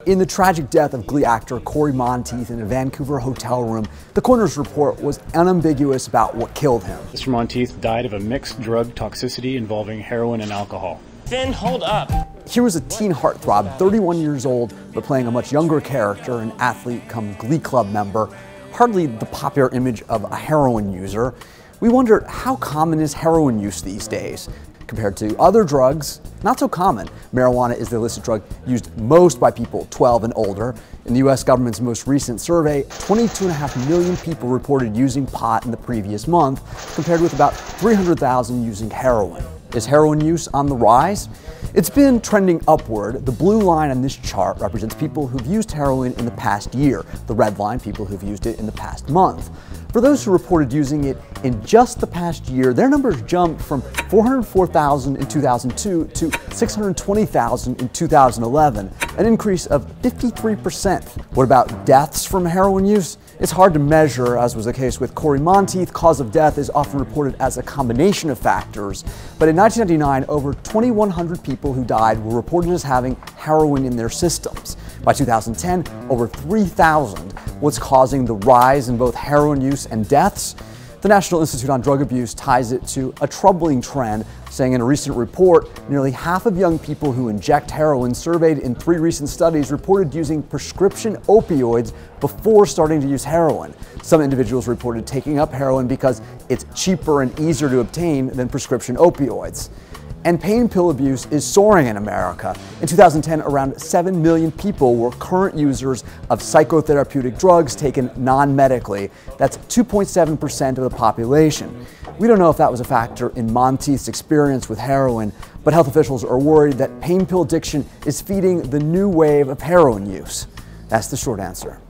In the tragic death of Glee actor Cory Monteith in a Vancouver hotel room, the coroner's report was unambiguous about what killed him. Mr. Monteith died of a mixed drug toxicity involving heroin and alcohol. Finn, hold up. Here was a teen heartthrob, 31 years old, but playing a much younger character, an athlete come Glee Club member, hardly the popular image of a heroin user. We wondered, how common is heroin use these days? Compared to other drugs, not so common. Marijuana is the illicit drug used most by people 12 and older. In the US government's most recent survey, 22.5 million people reported using pot in the previous month, compared with about 300,000 using heroin. Is heroin use on the rise? It's been trending upward. The blue line on this chart represents people who've used heroin in the past year. The red line, people who've used it in the past month. For those who reported using it in just the past year, their numbers jumped from 404,000 in 2002 to 620,000 in 2011, an increase of 53%. What about deaths from heroin use? It's hard to measure, as was the case with Cory Monteith. Cause of death is often reported as a combination of factors. But in 1999, over 2,100 people who died were reported as having heroin in their systems. By 2010, over 3,000. What's causing the rise in both heroin use and deaths? The National Institute on Drug Abuse ties it to a troubling trend, saying in a recent report, nearly half of young people who inject heroin surveyed in 3 recent studies reported using prescription opioids before starting to use heroin. Some individuals reported taking up heroin because it's cheaper and easier to obtain than prescription opioids. And pain pill abuse is soaring in America. In 2010, around 7 million people were current users of psychotherapeutic drugs taken non-medically. That's 2.7% of the population. We don't know if that was a factor in Monteith's experience with heroin, but health officials are worried that pain pill addiction is feeding the new wave of heroin use. That's the short answer.